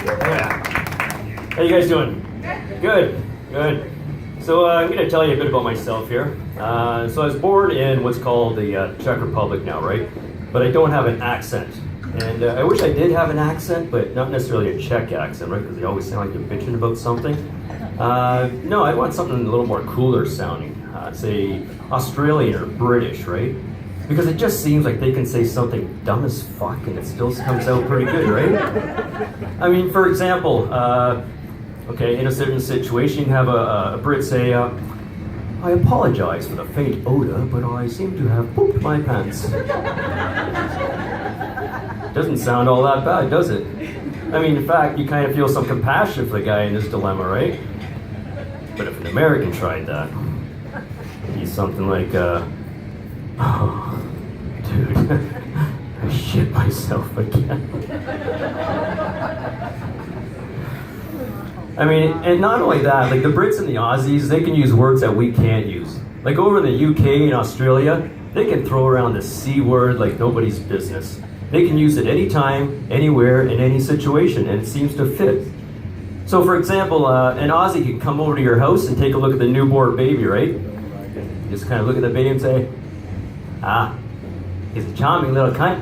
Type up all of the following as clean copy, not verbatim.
Yeah. How you guys doing? Good. Good. So I'm going to tell you a bit about myself here. So I was born in what's called the Czech Republic now, right? But I don't have an accent. And I wish I did have an accent, but not necessarily a Czech accent, right? Because they always sound like they're bitching about something. No, I want something a little more cooler sounding. Say Australian or British, right? Because it just seems like they can say something dumb as fuck and it still comes out pretty good, right? I mean, for example, okay, in a certain situation, you have a Brit say, I apologize for the faint odor, but I seem to have pooped my pants. Doesn't sound all that bad, does it? I mean, in fact, you kind of feel some compassion for the guy in this dilemma, right? But if an American tried that, it'd be something like, oh, dude, I shit myself again. I mean, and not only that, like the Brits and the Aussies, they can use words that we can't use. Like over in the UK and Australia, they can throw around the C word like nobody's business. They can use it anytime, anywhere, in any situation, and it seems to fit. So for example, an Aussie can come over to your house and take a look at the newborn baby, right? Just kind of look at the baby and say, ah, he's a charming little cunt.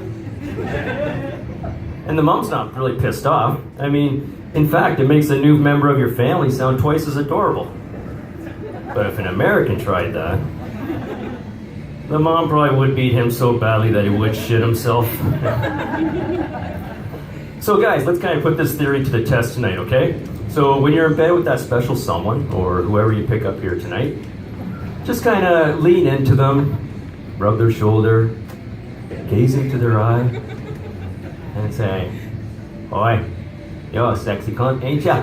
And the mom's not really pissed off. I mean, in fact, it makes a new member of your family sound twice as adorable. But if an American tried that, the mom probably would beat him so badly that he would shit himself. So guys, let's kind of put this theory to the test tonight, okay? So when you're in bed with that special someone, or whoever you pick up here tonight, just kind of lean into them, rub their shoulder, gaze into their eye, and say, "Oi, you're a sexy cunt, ain't ya?"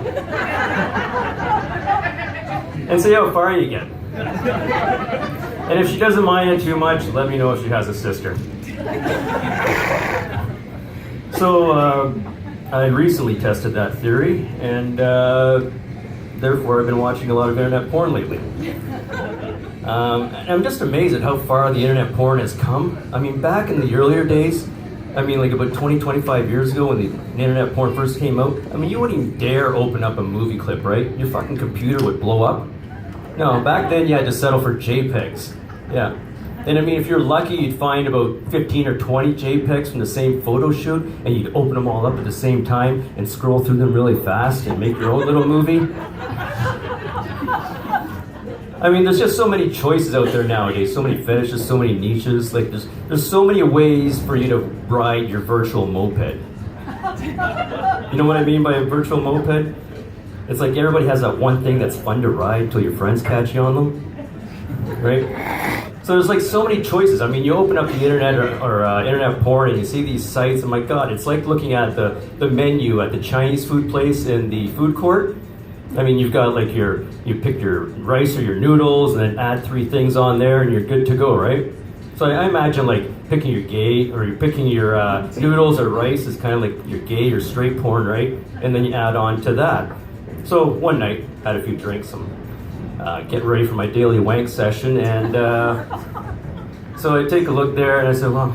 And see how far you get. And if she doesn't mind it too much, let me know if she has a sister. So I recently tested that theory, and therefore I've been watching a lot of internet porn lately. And I'm just amazed at how far the internet porn has come. I mean, back in the earlier days, I mean, like about 20, 25 years ago when the internet porn first came out, I mean, you wouldn't even dare open up a movie clip, right? Your fucking computer would blow up. No, back then you had to settle for JPEGs. Yeah. And I mean, if you're lucky, you'd find about 15 or 20 JPEGs from the same photo shoot, and you'd open them all up at the same time and scroll through them really fast and make your own little movie. I mean, there's just so many choices out there nowadays, so many fetishes, so many niches. Like, there's so many ways for you to ride your virtual moped. You know what I mean by a virtual moped? It's like everybody has that one thing that's fun to ride until your friends catch you on them, right? So there's like so many choices. I mean, you open up the internet or internet porn and you see these sites, and my God, it's like looking at the menu at the Chinese food place in the food court. I mean, you've got like you pick your rice or your noodles and then add 3 things on there and you're good to go, right? So I imagine like picking your noodles or rice is kind of like your gay or straight porn, right? And then you add on to that. So one night, had a few drinks, getting ready for my daily wank session, and so I take a look there and I said, well,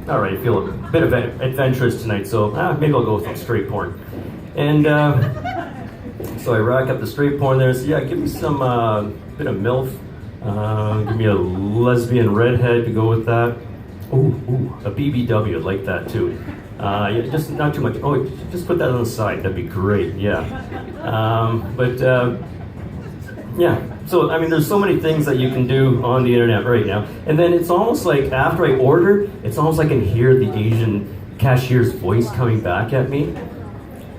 all right, I feel a bit of adventurous tonight, so maybe I'll go with some straight porn. And so I rack up the straight porn there and say, yeah, give me some bit of MILF, give me a lesbian redhead to go with that. Ooh, a BBW, I'd like that too. Yeah, just not too much. Oh, just put that on the side. That'd be great. Yeah. Yeah. So I mean, there's so many things that you can do on the internet right now, and then it's almost like after I order, it's almost like I can hear the Asian cashier's voice coming back at me.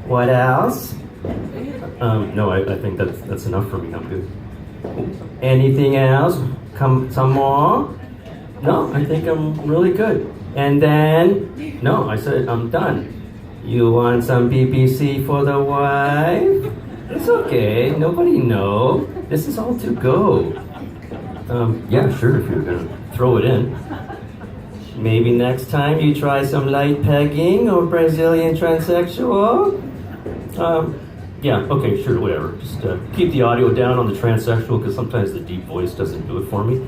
What else? No, I think that's enough for me. I'm good. Anything else? Some more? No, I think I'm really good. And then, no, I said, I'm done. You want some BBC for the wife? It's okay, nobody know. This is all to go. Yeah, sure, if you're gonna throw it in. Maybe next time you try some light pegging or Brazilian transsexual? Yeah, okay, sure, whatever. Just keep the audio down on the transsexual because sometimes the deep voice doesn't do it for me.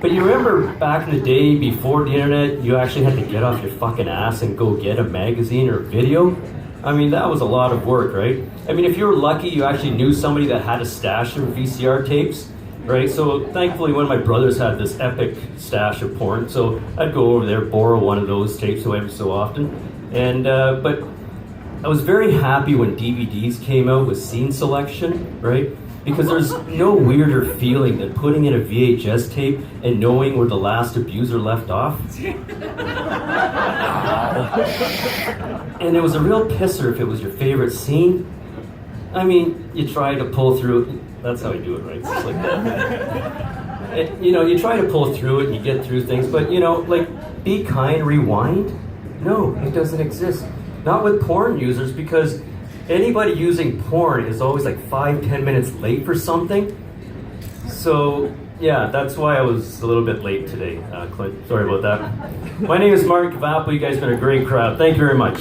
But you remember back in the day before the internet, you actually had to get off your fucking ass and go get a magazine or video? I mean, that was a lot of work, right? I mean, if you were lucky, you actually knew somebody that had a stash of VCR tapes, right? So thankfully, one of my brothers had this epic stash of porn, so I'd go over there, borrow one of those tapes every so often. And but I was very happy when DVDs came out with scene selection, right? Because there's no weirder feeling than putting in a VHS tape and knowing where the last abuser left off. And it was a real pisser if it was your favorite scene. I mean, you try to pull through. That's how I do it, right? It's just like that. You know, you try to pull through it and you get through things, but you know, like, Be Kind, Rewind? No, it doesn't exist. Not with porn users, because anybody using porn is always like 5-10 minutes late for something. So yeah, that's why I was a little bit late today, Clint. Sorry about that. My name is Mark Kvapil. You guys have been a great crowd. Thank you very much.